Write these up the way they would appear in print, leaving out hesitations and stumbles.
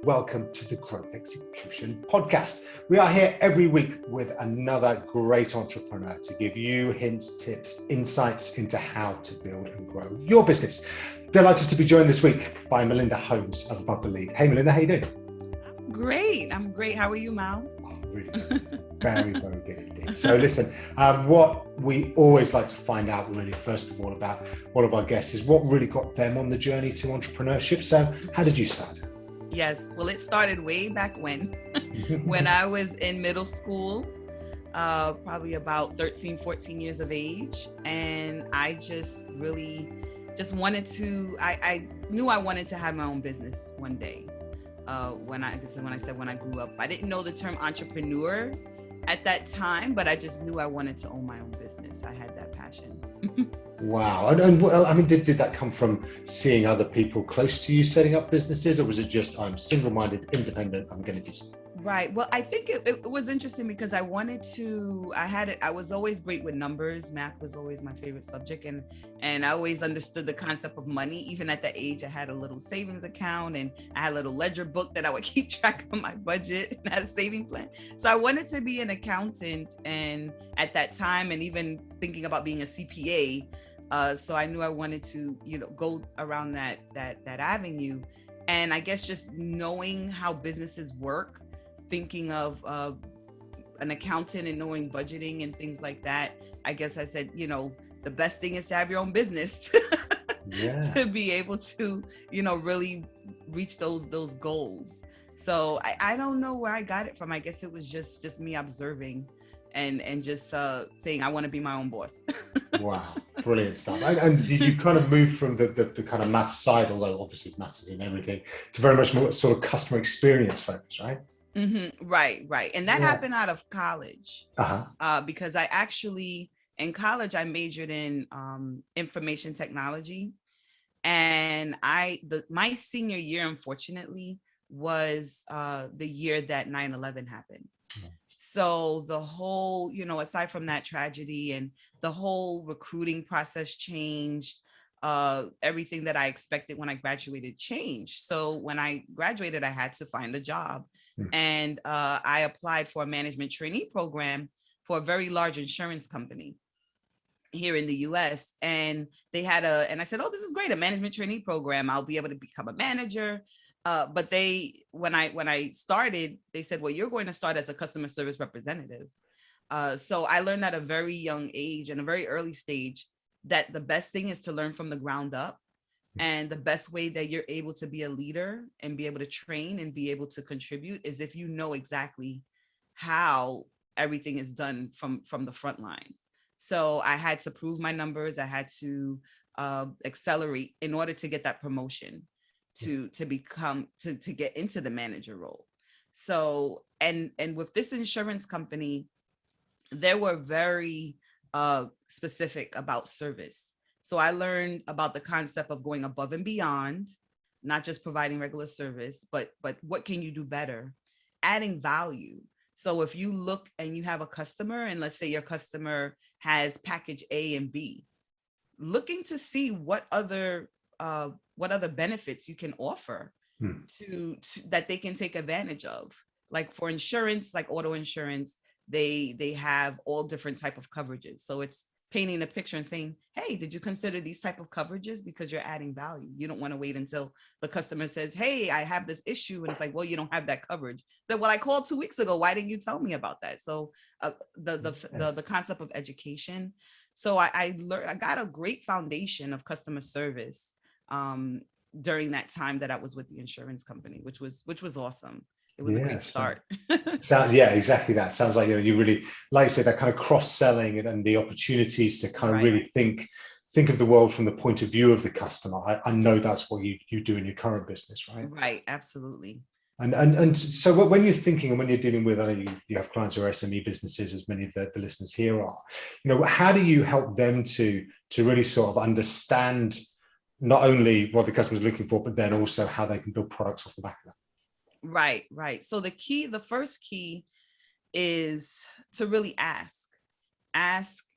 Welcome to the Growth Execution Podcast. We are here every week with another great entrepreneur to give you hints, tips, insights into how to build and grow your business. Delighted to be joined this week by Melinda Holmes of Above the Lead. Hey Melinda, how you doing? I'm great. How are you, Mal? Oh, really good. Very, very good indeed. So listen, what we always like to find out really, first of all, about all of our guests is what really got them on the journey to entrepreneurship. So how did you start? Yes, well, it started way back when I was in middle school, probably about 13, 14 years of age. And I just really wanted to, I knew I wanted to have my own business one day. When I grew up, I didn't know the term entrepreneur at that time, but I just knew I wanted to own my own business. I had that passion. Wow. And I mean, did that come from seeing other people close to you setting up businesses, or was it just, I'm single-minded, independent, I'm going to do something? Right. Well, I think it was interesting because I was always great with numbers. Math was always my favorite subject. And I always understood the concept of money. Even at that age, I had a little savings account and I had a little ledger book that I would keep track of my budget and had a saving plan. So I wanted to be an accountant, and at that time, and even thinking about being a CPA. So I knew I wanted to, go around that avenue. And I guess just knowing how businesses work, thinking of an accountant and knowing budgeting and things like that, I guess I said, the best thing is to have your own business to be able to, really reach those goals. So I don't know where I got it from. I guess it was just me observing and just saying I want to be my own boss. Wow, brilliant stuff. And you've kind of moved from the kind of maths side, although obviously maths is in everything, to very much more sort of customer experience focus, right? Mm-hmm. Right. And that happened out of college because I actually, in college, I majored in information technology. And my senior year, unfortunately, was the year that 9/11 happened. So the whole, aside from that tragedy, and the whole recruiting process changed. Everything that I expected when I graduated changed. So when I graduated, I had to find a job. And I applied for a management trainee program for a very large insurance company here in the US. And they had and I said, oh, this is great, a management trainee program. I'll be able to become a manager. But when I started, they said, well, you're going to start as a customer service representative. So I learned at a very young age and a very early stage that the best thing is to learn from the ground up. And the best way that you're able to be a leader and be able to train and be able to contribute is if you know exactly how everything is done from the front lines. So I had to prove my numbers. I had to accelerate in order to get that promotion to get into the manager role. So, and with this insurance company, they were very specific about service. So I learned about the concept of going above and beyond, not just providing regular service, but what can you do better? Adding value. So if you look and you have a customer, and let's say your customer has package A and B, looking to see what other benefits you can offer to that they can take advantage of. Like for insurance, like auto insurance, they have all different type of coverages. So it's painting a picture and saying, hey, did you consider these type of coverages? Because you're adding value. You don't want to wait until the customer says, hey, I have this issue. And it's like, well, you don't have that coverage. So, well, I called 2 weeks ago. Why didn't you tell me about that? So the concept of education. So I learned, I got a great foundation of customer service during that time that I was with the insurance company, which was awesome. It was a great start. Exactly that. Sounds like, you really, like you said, that kind of cross-selling and the opportunities to kind of really think of the world from the point of view of the customer. I know that's what you do in your current business, right? Right, absolutely. And so when you're thinking and when you're dealing with, I know you have clients who are SME businesses, as many of the listeners here are, how do you help them to really sort of understand not only what the customer's looking for, but then also how they can build products off the back of that? Right. So the first key is to really ask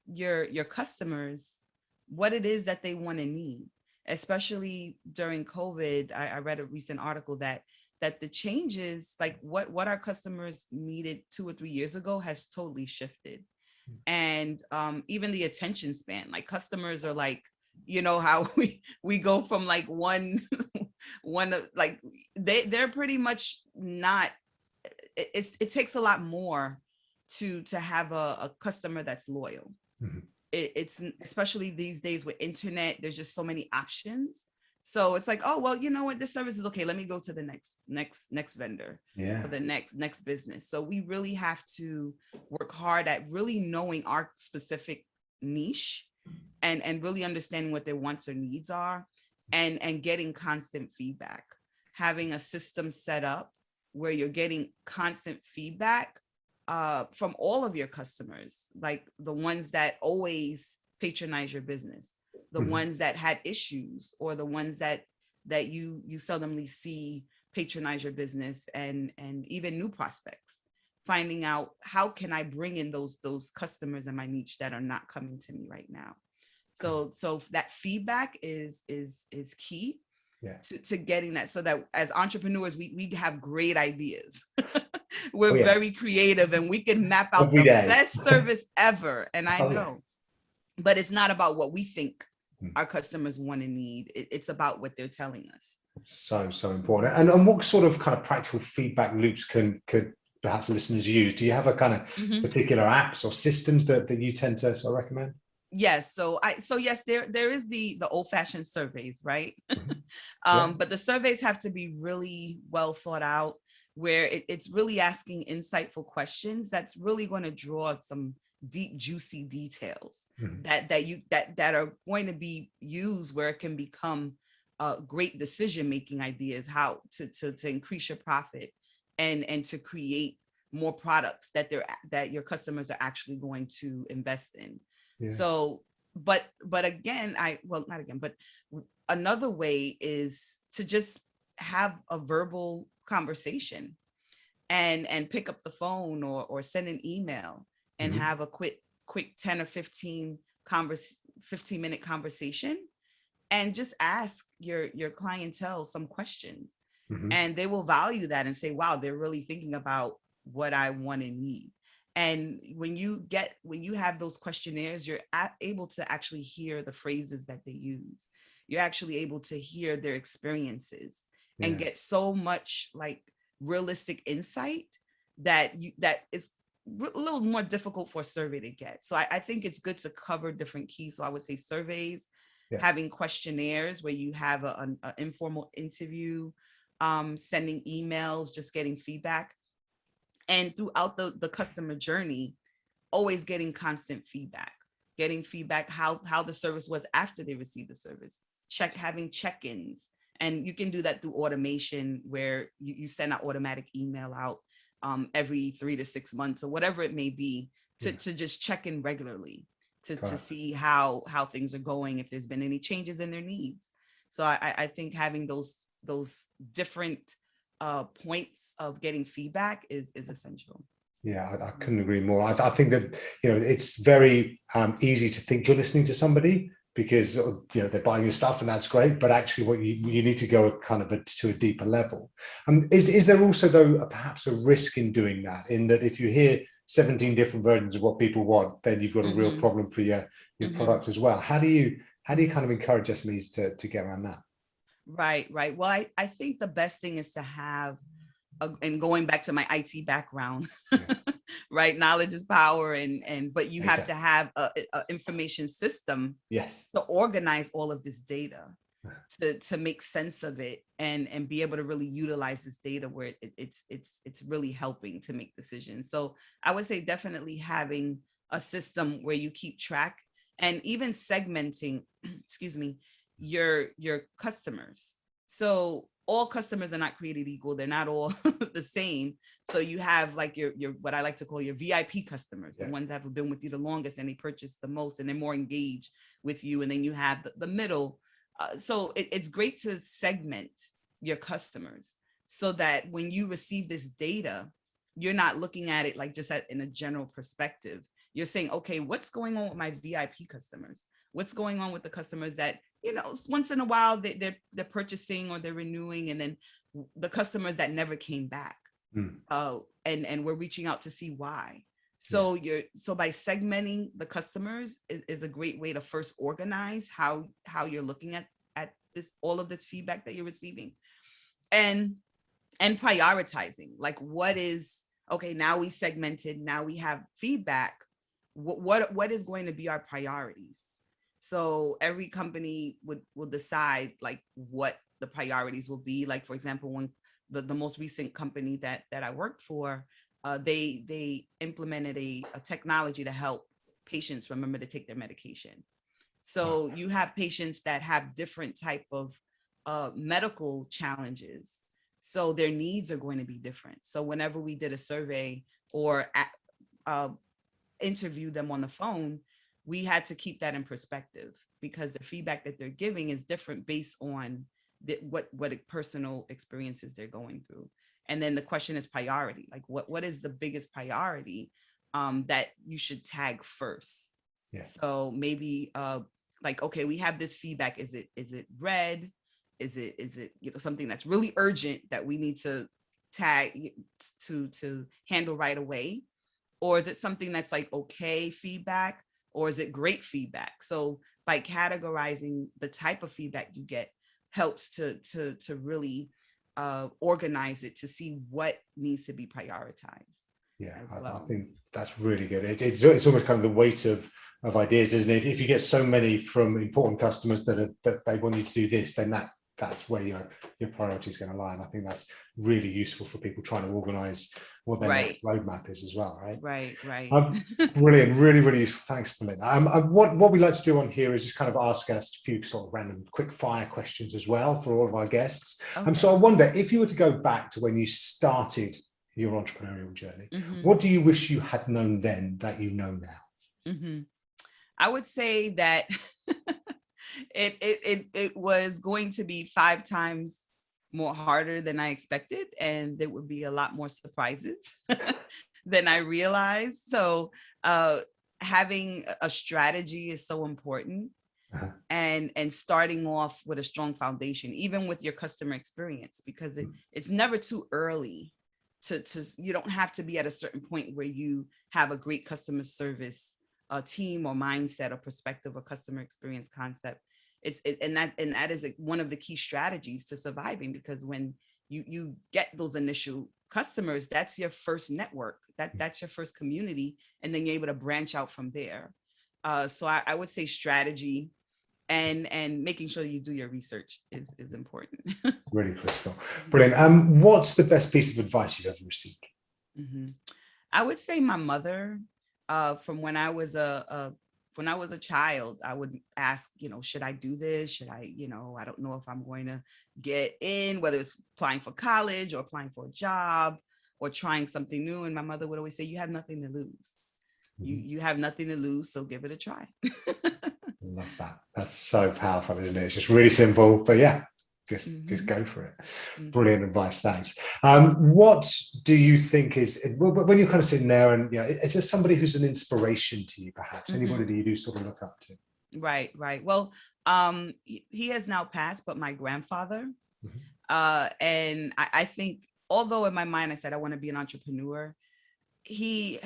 your customers what it is that they want to need, especially during COVID. I read a recent article that that the changes, like what our customers needed 2 or 3 years ago has totally shifted. And even the attention span, like customers are like, you know, how we go from like one like they're pretty much not, it takes a lot more to have a customer that's loyal. Mm-hmm. It's especially these days with internet, there's just so many options. So it's like, oh, well, you know what, this service is okay. Let me go to the next vendor, or the next business. So we really have to work hard at really knowing our specific niche and really understanding what their wants or needs are, and getting constant feedback, having a system set up where you're getting constant feedback from all of your customers, like the ones that always patronize your business, the mm-hmm. ones that had issues, or the ones that you seldomly see patronize your business, and even new prospects, finding out how can I bring in those customers in my niche that are not coming to me right now. So that feedback is key to getting that, so that as entrepreneurs, we have great ideas. We're very creative, and we can map out the best service ever. And I know, but it's not about what we think our customers want and need. It's about what they're telling us. So important. And what sort of kind of practical feedback loops could perhaps listeners use? Do you have a kind of mm-hmm. particular apps or systems that you tend to sort of recommend? Yes. So yes, there is the old-fashioned surveys, right? Mm-hmm. But the surveys have to be really well thought out, where it's really asking insightful questions that's really going to draw some deep, juicy details mm-hmm. that are going to be used where it can become great decision-making ideas, how to increase your profit and to create more products that your customers are actually going to invest in. Yeah. So, but again, but another way is to just have a verbal conversation and pick up the phone or send an email and mm-hmm. have a quick 10 or 15 minute conversation, and just ask your clientele some questions, mm-hmm. and they will value that and say, wow, they're really thinking about what I want and need. And when you have those questionnaires, you're able to actually hear the phrases that they use. You're actually able to hear their experiences and get so much like realistic insight that is a little more difficult for a survey to get. So I think it's good to cover different keys. So I would say surveys, having questionnaires where you have an informal interview, sending emails, just getting feedback. And throughout the customer journey, always getting constant feedback, how the service was after they received the service, having check-ins. And you can do that through automation, where you send an automatic email out every 3 to 6 months or whatever it may be, to just check in regularly to see how things are going, if there's been any changes in their needs. So I think having those different points of getting feedback is essential. Yeah, I couldn't agree more. I think that, it's very easy to think you're listening to somebody because, they're buying your stuff, and that's great. But actually what you need to go kind of to a deeper level. Is there also, though, perhaps a risk in doing that, in that if you hear 17 different versions of what people want, then you've got a mm-hmm. real problem for your mm-hmm. product as well? How do you kind of encourage SMEs to get around that? Right. Well, I think the best thing is to have, and going back to my IT background, right? Knowledge is power, but you have to have a information system to organize all of this data, to make sense of it, and be able to really utilize this data where it's really helping to make decisions. So I would say definitely having a system where you keep track, and even segmenting, your customers. So all customers are not created equal. They're not all the same. So you have like your what I like to call your VIP customers, the ones that have been with you the longest and they purchase the most and they're more engaged with you. And then you have the middle. So it's great to segment your customers so that when you receive this data, you're not looking at it like just in a general perspective. You're saying, okay, what's going on with my VIP customers? What's going on with the customers that once in a while they're purchasing or they're renewing, and then the customers that never came back, and we're reaching out to see why. So by segmenting the customers is a great way to first organize how you're looking at this, all of this feedback that you're receiving, and prioritizing, like, what is, okay, now we segmented, now we have feedback, what is going to be our priorities. So every company will decide like what the priorities will be. Like, for example, when the most recent company that I worked for, they implemented a technology to help patients remember to take their medication. So you have patients that have different type of medical challenges, so their needs are going to be different. So whenever we did a survey or interview them on the phone, we had to keep that in perspective, because the feedback that they're giving is different based on what personal experiences they're going through. And then the question is priority. Like, what is the biggest priority that you should tag first? Yeah. So maybe like, okay, we have this feedback. Is it red? Is it something that's really urgent that we need to tag to handle right away? Or is it something that's like okay feedback? Or is it great feedback? So by categorizing the type of feedback you get helps to really organize it to see what needs to be prioritized. Yeah, I think that's really good. It's almost kind of the weight of ideas, isn't it? If you get so many from important customers that they want you to do this, then that's where your priority is going to lie. And I think that's really useful for people trying to organize what their next roadmap is as well, right? Right. Brilliant, really, really useful. Thanks, Melinda. What we like to do on here is just kind of ask us a few sort of random quick fire questions as well for all of our guests. Okay. So I wonder, if you were to go back to when you started your entrepreneurial journey, what do you wish you had known then that you know now? I would say that it was going to be 5 times more harder than I expected, and there would be a lot more surprises than I realized. So having a strategy is so important, and starting off with a strong foundation, even with your customer experience, because it's never too early to you don't have to be at a certain point where you have a great customer service team or mindset or perspective or customer experience concept. And that is one of the key strategies to surviving, because when you get those initial customers, that's your first network, that's your first community, and then you're able to branch out from there. So I would say strategy and making sure you do your research is important. Really critical. Brilliant. What's the best piece of advice you've ever received? I would say my mother. From when I was a child, I would ask, should I do this? Should I, I don't know if I'm going to get in, whether it's applying for college or applying for a job or trying something new. And my mother would always say, you have nothing to lose. You have nothing to lose, so give it a try. Love that. That's so powerful, isn't it? It's just really simple, but yeah, just go for it. Brilliant advice. Thanks. What do you think is, when you're kind of sitting there and, is there somebody who's an inspiration to you, perhaps? Anybody that you do sort of look up to? Right. Well, he has now passed, but my grandfather, and I think, although in my mind I said I want to be an entrepreneur, he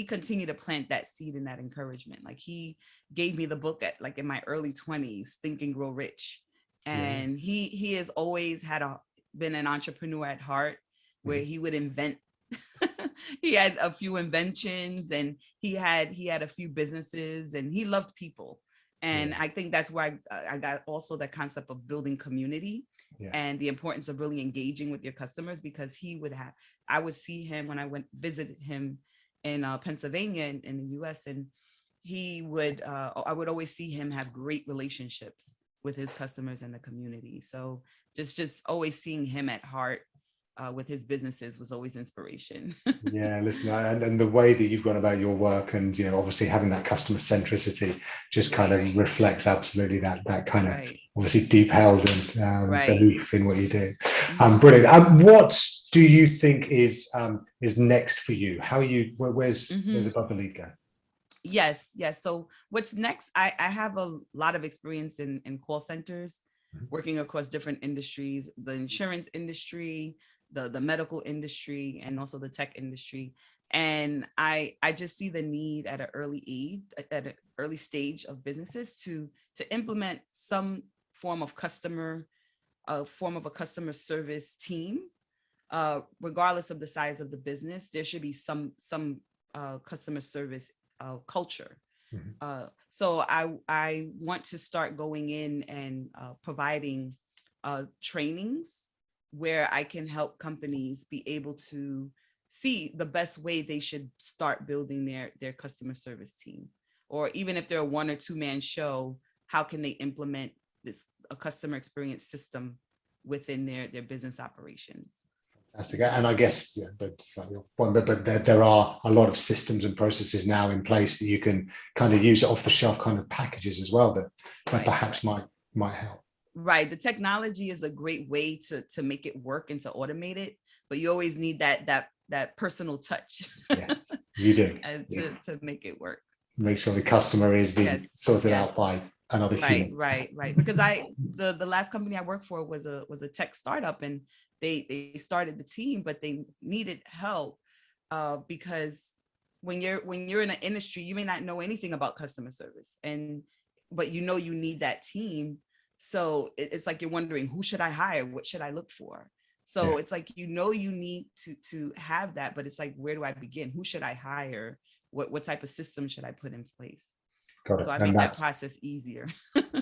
continued to plant that seed and that encouragement. Like, he gave me the book in my early 20s, Think and Grow Rich. And he has always been an entrepreneur at heart, where he would invent. He had a few inventions, and he had a few businesses, and he loved people. And I think that's where I got also the concept of building community and the importance of really engaging with your customers, because I would see him when I visited him in Pennsylvania in the US, and I would always see him have great relationships with his customers and the community. So just always seeing him at heart with his businesses was always inspiration. Yeah, listen, and the way that you've gone about your work, and obviously having that customer centricity just kind of reflects absolutely that kind of obviously deep held and belief in what you do. Brilliant. What do you think is next for you? Where's Above the Lead go? Yes. So what's next? I have a lot of experience in call centers, working across different industries, the insurance industry, the medical industry, and also the tech industry. And I just see the need at an early age, at an early stage of businesses to implement some form of a customer service team, regardless of the size of the business. There should be some customer service culture. So I want to start going in and providing trainings where I can help companies be able to see the best way they should start building their customer service team. Or even if they're a 1 or 2 man show, how can they implement a customer experience system within their business operations? Fantastic. And I guess, but there are a lot of systems and processes now in place that you can kind of use off the shelf kind of packages as well that perhaps might help. Right. The technology is a great way to make it work and to automate it, but you always need that personal touch. Yes, you do. to make it work. Make sure the customer is being sorted out by another human. Right. Because the last company I worked for was a tech startup, and they started the team, but they needed help because when you're in an industry, you may not know anything about customer service, but you need that team. So it's like you're wondering, who should I hire? What should I look for? So it's like, you need to have that, but it's like, where do I begin? Who should I hire? What type of system should I put in place? Got it. So I make that process easier.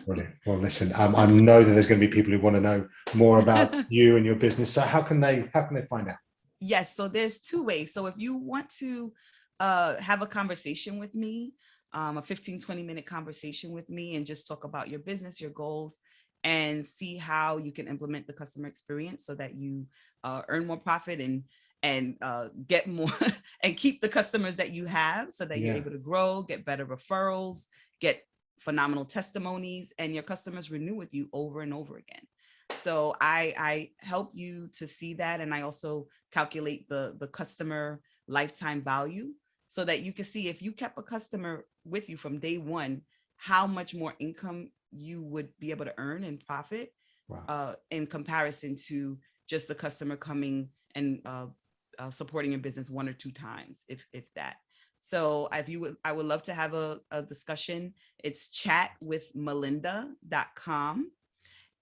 Brilliant. Well, listen, I know that there's going to be people who want to know more about you and your business. So how can they find out? Yes. So there's 2 ways. So if you want to have a conversation with me, a 15-20 minute conversation with me, and just talk about your business, your goals, and see how you can implement the customer experience so that you earn more profit and get more and keep the customers that you have, so that you're able to grow, get better referrals, get phenomenal testimonies, and your customers renew with you over and over again. So I help you to see that. And I also calculate the customer lifetime value, so that you can see, if you kept a customer with you from day one, how much more income you would be able to earn and profit in comparison to just the customer coming and supporting your business 1 or 2 times, if that. So I would love to have a discussion. It's chatwithmelinda.com.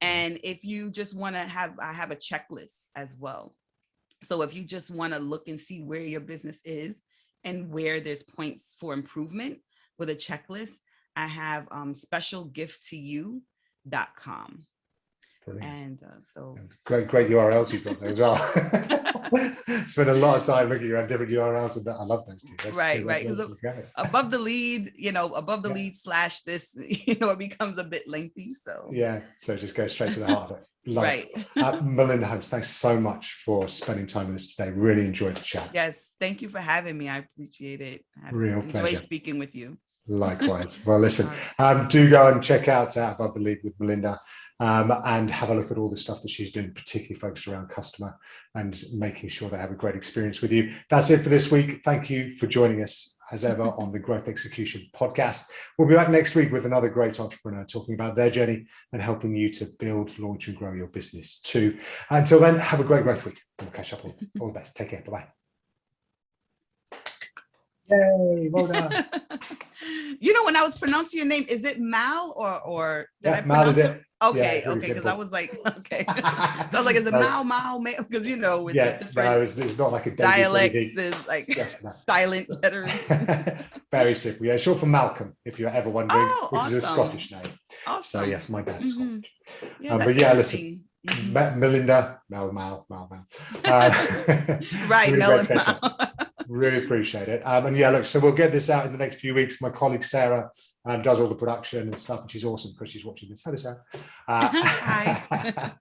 And if you just want to I have a checklist as well. So if you just want to look and see where your business is and where there's points for improvement with a checklist, I have specialgifttoyou.com. Brilliant. And so great URLs you've got there as well. Spent a lot of time looking around different URLs, and I love those two. Right. Above the lead, lead / this, it becomes a bit lengthy. So so just go straight to the heart of it. Melinda Holmes, thanks so much for spending time with us today. Really enjoyed the chat. Yes, thank you for having me. I appreciate it. Real enjoyed pleasure speaking with you. Likewise. Well, listen, do go and check out Above the Lead with Melinda. And have a look at all the stuff that she's doing, particularly focused around customer and making sure they have a great experience with you. That's it for this week. Thank you for joining us, as ever, on the Growth Execution podcast. We'll be back next week with another great entrepreneur talking about their journey and helping you to build, launch, and grow your business too. Until then, have a great growth week. We'll catch up. All the best. Take care. Bye-bye. Yay, well done. When I was pronouncing your name, is it Mal or did I Mal pronounce is it? Okay, because I was like, okay. So I was like, is it Mal, because with the different it's not like a dialects, is like silent letters. Very simple. Yeah, short for Malcolm, if you're ever wondering, which is a Scottish name. Awesome. So yes, my dad's Scottish. But listen, Melinda, Mal. Right, Mel and Mal. Really appreciate it. So we'll get this out in the next few weeks. My colleague Sarah does all the production and stuff, and she's awesome because she's watching this. Hello, Sarah. Hi.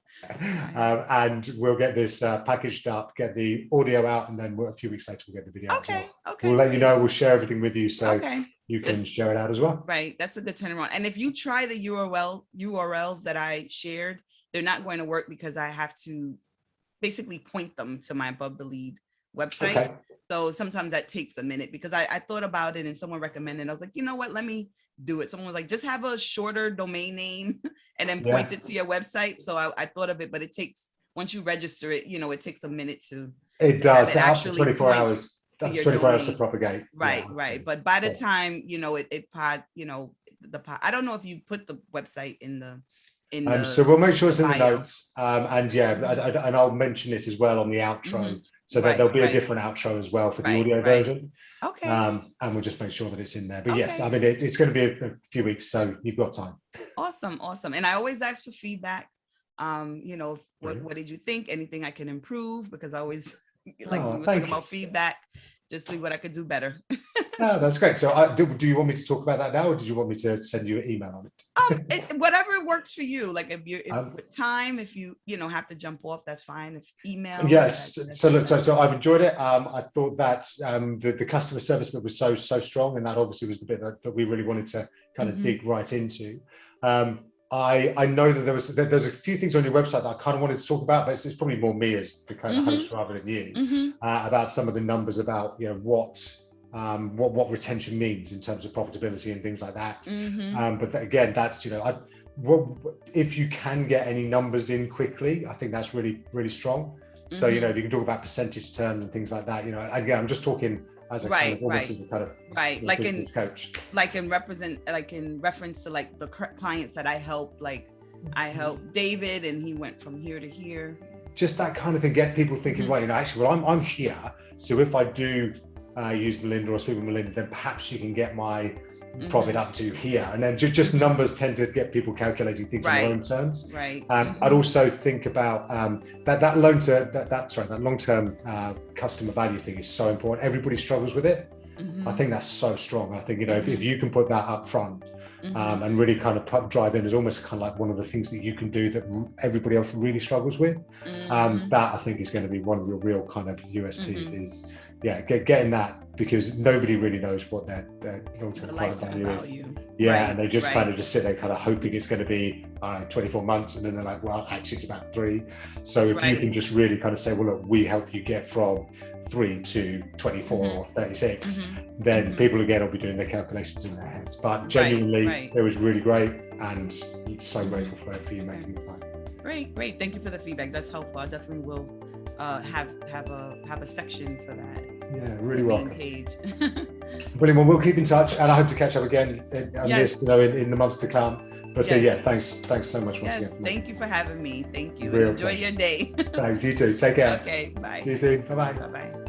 And we'll get this packaged up, get the audio out, and then a few weeks later we'll get the video out as well. Okay. We'll let you know. We'll share everything with you, so you can share it out as well. Right. That's a good turnaround. And if you try the URLs that I shared, they're not going to work because I have to basically point them to my Above the Lead website. Okay. So sometimes that takes a minute because I thought about it and someone recommended, I was like, you know what, let me do it. Someone was like, just have a shorter domain name and then point it to your website. So I thought of it, but it takes, once you register it, you know, it takes a minute to. It does. It Up to 24 hours. Up to 24 hours to propagate. Right, right. But by the time, you know, it pod, you know, the pod, I don't know if you put the website in the so we'll make sure it's in the notes, and and I'll mention it as well on the outro, so that there'll be a different outro as well for the audio version. Okay. And we'll just make sure that it's in there. But yes, I mean it's going to be a few weeks, so you've got time. Awesome. And I always ask for feedback. You know, what did you think? Anything I can improve? Because I always like we were talking about feedback. Just see what I could do better. No, that's great. So do you want me to talk about that now, or did you want me to send you an email on it? Whatever works for you. Like if with time, if you have to jump off, that's fine. If email. Yes. So look, so I've enjoyed it. I thought that the customer service bit was so strong, and that obviously was the bit that we really wanted to kind of dig right into. I know that there's a few things on your website that I kind of wanted to talk about, but it's probably more me as the kind of host rather than you, about some of the numbers about, you know, what retention means in terms of profitability and things like that. But again, that's, you know, if you can get any numbers in quickly, I think that's really, really strong. So, you know, if you can talk about percentage terms and things like that, you know, again, I'm just talking as a kind of almost as a kind of like business coach, like in reference to like the clients that I helped, like I helped David and he went from here to here. Just that kind of thing, get people thinking, well, you know, actually, well, I'm here. So if I do use Melinda or speak with Melinda, then perhaps she can get my profit up to here. And then just numbers tend to get people calculating things in their own terms. I'd also think about that long-term customer value thing is so important. Everybody struggles with it. I think that's so strong. I think, you know, if you can put that up front and really kind of drive in as almost kind of like one of the things that you can do that everybody else really struggles with, that I think is going to be one of your real kind of USPs is, getting that, because nobody really knows what their long-term client value is. And they just kind of just sit there kind of hoping it's going to be 24 months, and then they're like, well, actually it's about 3. So if you can just really kind of say, well, look, we help you get from 3 to 24 or 36, then people again will be doing their calculations in their heads. But genuinely, it was really great, and so grateful for you making the time. Great. Thank you for the feedback. That's helpful. I definitely will have a section for that. Yeah, really welcome. Page. Brilliant. Well, we'll keep in touch, and I hope to catch up again on this, you know, in the months to come. But thanks so much once again. Thank you for having me. Thank you. Real Enjoy your day. Thanks. You too. Take care. Okay. Bye. See you soon. Bye-bye. Bye-bye.